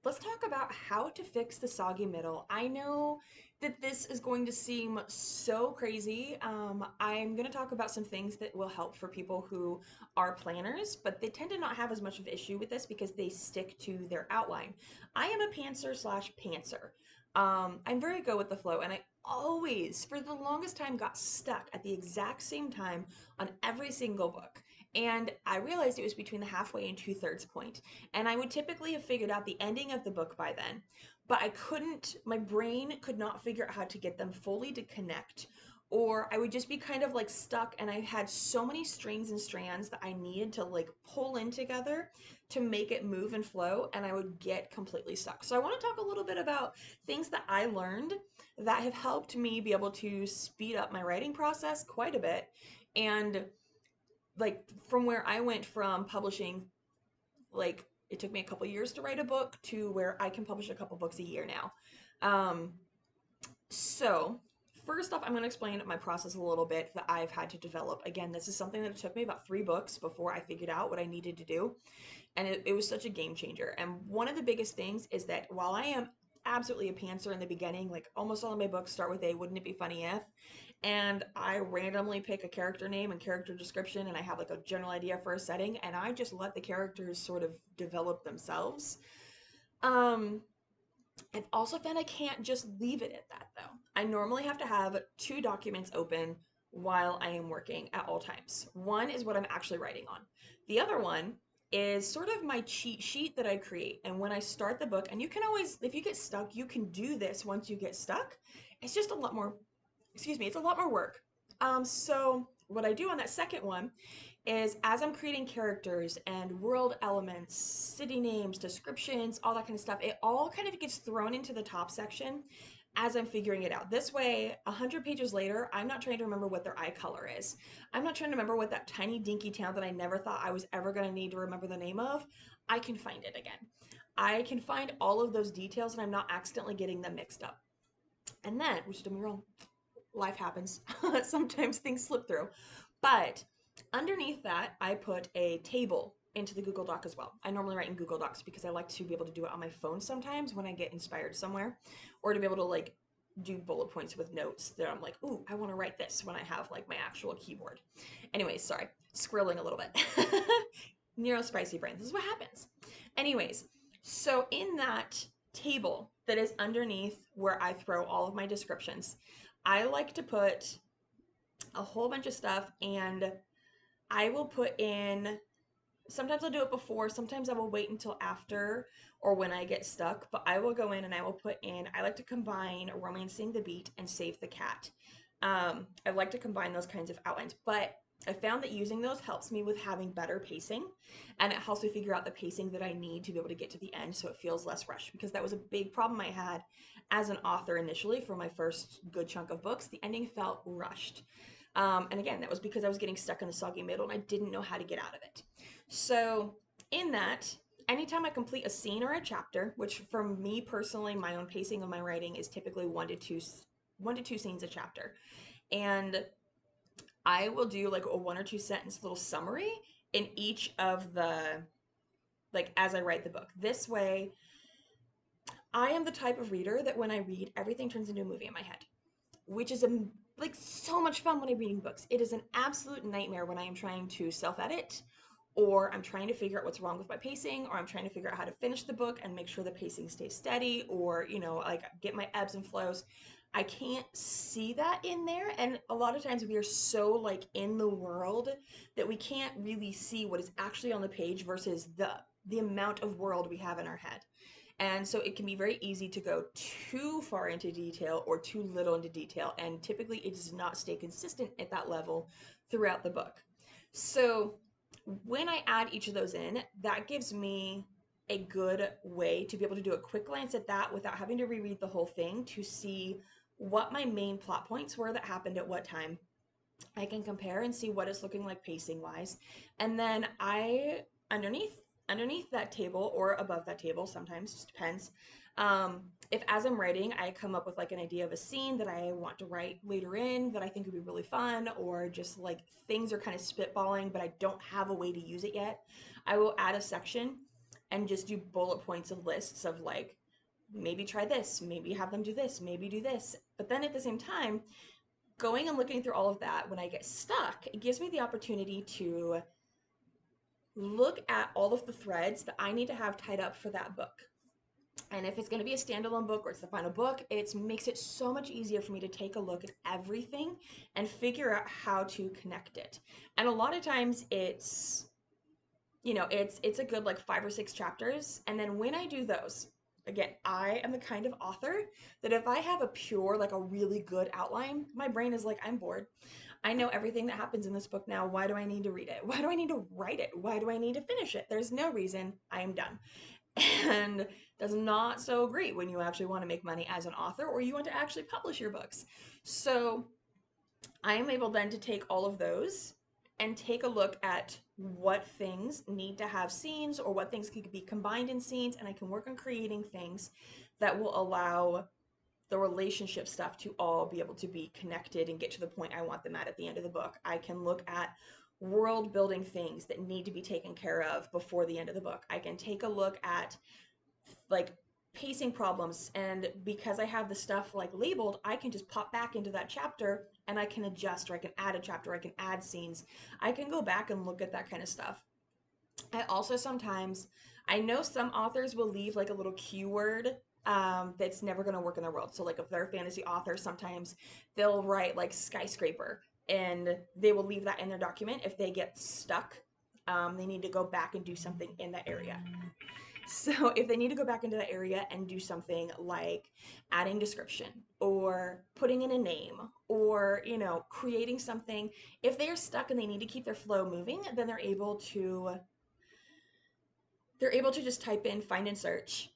let's talk about how to fix the soggy middle. I know that this is going to seem so crazy. I'm going to talk about some things that will help for people who are planners, but they tend to not have as much of an issue with this because they stick to their outline. I am a pantser slash pantser. I'm very good with the flow, and I always, for the longest time, got stuck at the exact same time on every single book. And I realized it was between the halfway and two-thirds point. And I would typically have figured out the ending of the book by then, but I couldn't, my brain could not figure out how to get them fully to connect. Or I would just be kind of like stuck, and I had so many strings and strands that I needed to like pull in together to make it move and flow, and I would get completely stuck. So I want to talk a little bit about things that I learned that have helped me be able to speed up my writing process quite a bit. And like from where I went from publishing, like it took me a couple years to write a book to where I can publish a couple books a year now. Um, so first off, I'm going to explain my process a little bit that I've had to develop. Again, this is something that it took me about 3 books before I figured out what I needed to do. And it was such a game changer. And one of the biggest things is that while I am absolutely a pantser in the beginning, like almost all of my books start with a wouldn't it be funny if, and I randomly pick a character name and character description, and I have like a general idea for a setting, and I just let the characters sort of develop themselves. um I've also found I can't just leave it at that though. I normally have to have 2 documents open while I am working at all times. One is what I'm actually writing on. The other one is sort of my cheat sheet that I create. And when I start the book, and you can always, if you get stuck, you can do this once you get stuck. It's just a lot more, excuse me, it's a lot more work. So what I do on that second one is as I'm creating characters and world elements, city names, descriptions, all that kind of stuff, it all kind of gets thrown into the top section as I'm figuring it out. This way, 100 pages later, I'm not trying to remember what their eye color is. I'm not trying to remember what that tiny dinky town that I never thought I was ever going to need to remember the name of. I can find it again. I can find all of those details, and I'm not accidentally getting them mixed up. And then, which don't get me wrong, life happens. Sometimes things slip through. But underneath that, I put a table into the Google Doc as well. I normally write in Google Docs because I like to be able to do it on my phone sometimes when I get inspired somewhere, or to be able to like do bullet points with notes that I'm like, ooh, I want to write this when I have like my actual keyboard. Anyways, sorry, squirreling a little bit. Neuro spicy brain. This is what happens. Anyways, so in that table that is underneath where I throw all of my descriptions, I like to put a whole bunch of stuff, and I will put in, sometimes I'll do it before, sometimes I will wait until after or when I get stuck, but I will go in and I will put in, I like to combine romancing the beat and save the cat. I like to combine those kinds of outlines, but I found that using those helps me with having better pacing, and it helps me figure out the pacing that I need to be able to get to the end so it feels less rushed, because that was a big problem I had as an author initially for my first good chunk of books. The ending felt rushed. And again, that was because I was getting stuck in the soggy middle and I didn't know how to get out of it. So, in that, anytime I complete a scene or a chapter, which for me personally, my own pacing of my writing is typically 1 to 2 scenes a chapter. And I will do like a 1 or 2 sentence little summary in each of the, like as I write the book. This way, I am the type of reader that when I read, everything turns into a movie in my head, which is like so much fun when I'm reading books. It is an absolute nightmare when I am trying to self-edit, or I'm trying to figure out what's wrong with my pacing, or I'm trying to figure out how to finish the book and make sure the pacing stays steady, or like get my ebbs and flows. I can't see that in there, and a lot of times we are so like in the world that we can't really see what is actually on the page versus the amount of world we have in our head. And so it can be very easy to go too far into detail or too little into detail. And typically it does not stay consistent at that level throughout the book. So when I add each of those in, that gives me a good way to be able to do a quick glance at that without having to reread the whole thing to see what my main plot points were that happened at what time. I can compare and see what it's looking like pacing wise. And then I underneath that table or above that table, sometimes just depends. If as I'm writing, I come up with like an idea of a scene that I want to write later in that I think would be really fun, or just like things are kind of spitballing, but I don't have a way to use it yet, I will add a section and just do bullet points of lists of like, maybe try this, maybe have them do this, maybe do this. But then at the same time, going and looking through all of that, when I get stuck, it gives me the opportunity to look at all of the threads that I need to have tied up for that book. And if it's going to be a standalone book or it's the final book, it makes it so much easier for me to take a look at everything and figure out how to connect it. And a lot of times it's a good like 5 or 6 chapters. And then when I do those, again, I am the kind of author that if I have a pure, like a really good outline, my brain is like, I'm bored. I know everything that happens in this book now. Why do I need to read it? Why do I need to write it? Why do I need to finish it? There's no reason. I am done. And that's not so great when you actually want to make money as an author or you want to actually publish your books. So I am able then to take all of those and take a look at what things need to have scenes or what things could be combined in scenes, and I can work on creating things that will allow the relationship stuff to all be able to be connected and get to the point I want them at the end of the book. I can look at world building things that need to be taken care of before the end of the book. I can take a look at like pacing problems, and because I have the stuff like labeled, I can just pop back into that chapter and I can adjust, or I can add a chapter, I can add scenes. I can go back and look at that kind of stuff. I also sometimes, I know some authors will leave like a little keyword that's never going to work in their world. So like if they're a fantasy author, sometimes they'll write like skyscraper and they will leave that in their document. If they get stuck, they need to go back and do something in that area. So if they need to go back into that area and do something like adding description or putting in a name or, creating something, if they are stuck and they need to keep their flow moving, then they're able to just type in find and search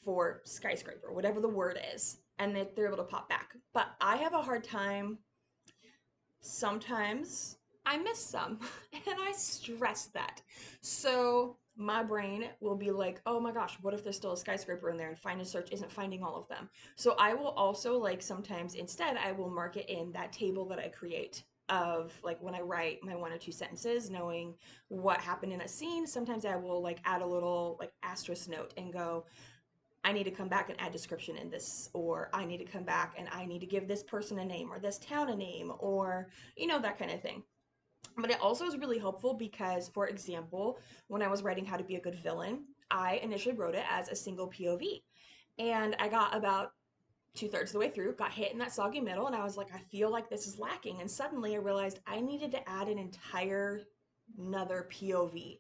for skyscraper, whatever the word is, and they're able to pop back. But I have a hard time sometimes. I miss some, and I stress that. So my brain will be like, oh my gosh, what if there's still a skyscraper in there and find and search isn't finding all of them? So I will also like sometimes instead I will mark it in that table that I create of like when I write my 1 or 2 sentences, knowing what happened in a scene. Sometimes I will like add a little like asterisk note and go, I need to come back and add description in this, or I need to come back and I need to give this person a name or this town a name, or that kind of thing. But it also is really helpful because, for example, when I was writing How to Be a Good Villain, I initially wrote it as a single POV. And I got about 2/3 of the way through, got hit in that soggy middle, and I was like, I feel like this is lacking. And suddenly I realized I needed to add an entire another POV.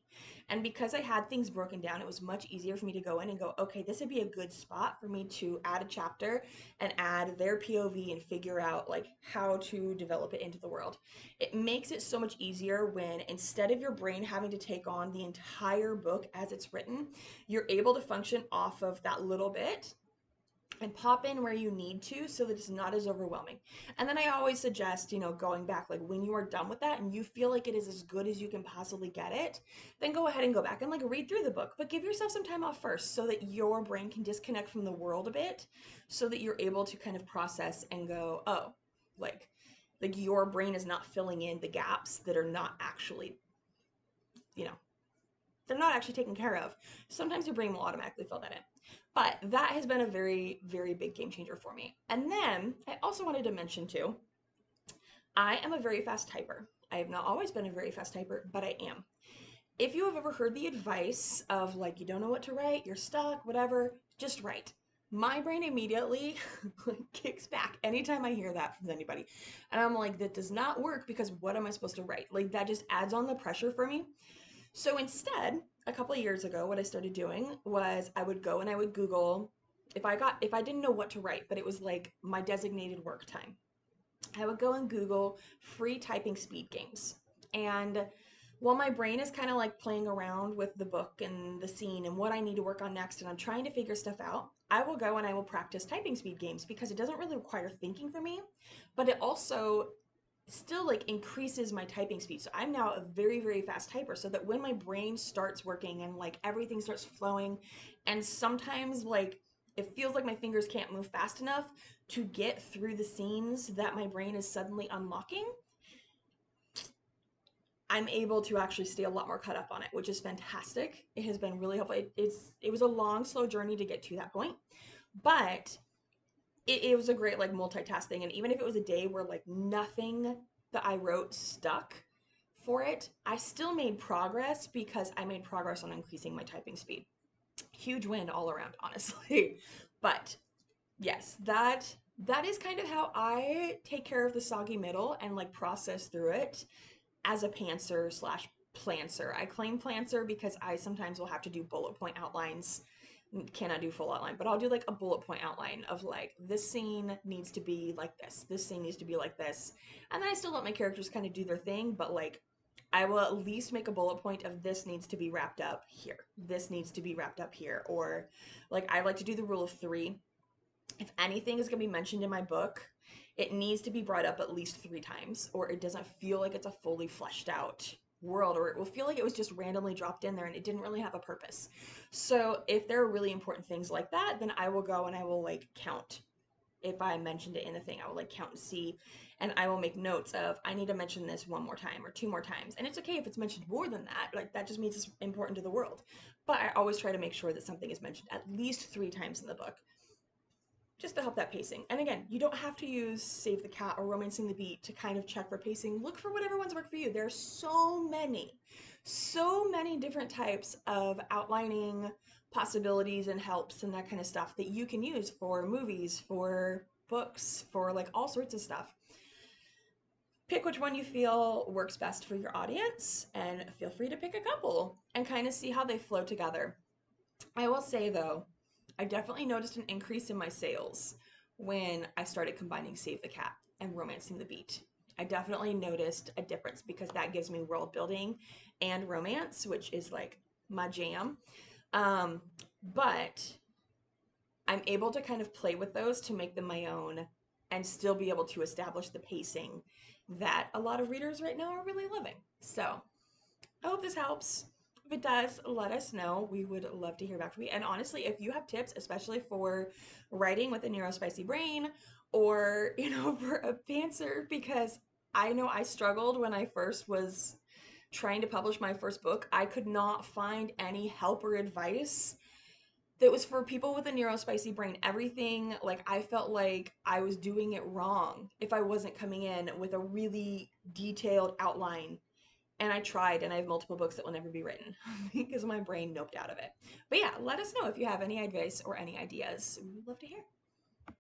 And because I had things broken down, it was much easier for me to go in and go, okay, this would be a good spot for me to add a chapter and add their POV and figure out like how to develop it into the world. It makes it so much easier when instead of your brain having to take on the entire book as it's written, you're able to function off of that little bit and pop in where you need to so that it's not as overwhelming. And then I always suggest, going back, like when you are done with that and you feel like it is as good as you can possibly get it, then go ahead and go back and like read through the book, but give yourself some time off first so that your brain can disconnect from the world a bit so that you're able to kind of process and go, oh, like your brain is not filling in the gaps that are not actually, you know, they're not actually taken care of. Sometimes your brain will automatically fill that in. But that has been a very, very big game changer for me. And then I also wanted to mention too, I am a very fast typer. I have not always been a very fast typer, but I am. If you have ever heard the advice of like, you don't know what to write, you're stuck, whatever, just write. My brain immediately kicks back anytime I hear that from anybody. And I'm like, that does not work because what am I supposed to write? Like, that just adds on the pressure for me. So instead, a couple of years ago, what I started doing was I would go and I would Google if I didn't know what to write, but it was like my designated work time. I would go and Google free typing speed games. And while my brain is kind of like playing around with the book and the scene and what I need to work on next, and I'm trying to figure stuff out, I will go and I will practice typing speed games because it doesn't really require thinking for me, but it also still like increases my typing speed. So I'm now a very, very fast typer so that when my brain starts working and like everything starts flowing, and sometimes like it feels like my fingers can't move fast enough to get through the scenes that my brain is suddenly unlocking, I'm able to actually stay a lot more caught up on it, which is fantastic. It has been really helpful. It was a long, slow journey to get to that point, but it was a great like multitasking. And even if it was a day where like nothing that I wrote stuck for it, I still made progress because I made progress on increasing my typing speed. Huge win all around, honestly. But yes, that is kind of how I take care of the soggy middle and like process through it as a pantser slash plancer. I claim plancer because I sometimes will have to do bullet point outlines. Cannot do full outline, but I'll do like a bullet point outline of like this scene needs to be like this scene needs to be like this, and then I still let my characters kind of do their thing, but like I will at least make a bullet point of this needs to be wrapped up here, this needs to be wrapped up here, or like I like to do the rule of three. If anything is going to be mentioned in my book, it needs to be brought up at least 3 times, or it doesn't feel like it's a fully fleshed out world, or it will feel like it was just randomly dropped in there and it didn't really have a purpose. So if there are really important things like that, then I will go and I will like count. If I mentioned it in the thing, I will like count and see, and I will make notes of I need to mention this one more time or 2 more times. And it's okay if it's mentioned more than that. Like that just means it's important to the world. But I always try to make sure that something is mentioned at least 3 times in the book just to help that pacing. And again, you don't have to use Save the Cat or Romancing the Beat to kind of check for pacing. Look for whatever ones work for you. There's so many different types of outlining possibilities and helps and that kind of stuff that you can use for movies, for books, for like all sorts of stuff. Pick which one you feel works best for your audience and feel free to pick a couple and kind of see how they flow together. I will say though, I definitely noticed an increase in my sales when I started combining Save the Cat and Romancing the Beat. I definitely noticed a difference because that gives me world building and romance, which is like my jam. Um, but I'm able to kind of play with those to make them my own and still be able to establish the pacing that a lot of readers right now are really loving. So I hope this helps. If it does, let us know. We would love to hear back from you. And honestly, if you have tips, especially for writing with a neurospicy brain or, for a pantser, because I know I struggled when I first was trying to publish my first book. I could not find any help or advice that was for people with a neurospicy brain. Everything, like, I felt like I was doing it wrong if I wasn't coming in with a really detailed outline, and I tried, and I have multiple books that will never be written because my brain noped out of it. But yeah, let us know if you have any advice or any ideas. We would love to hear.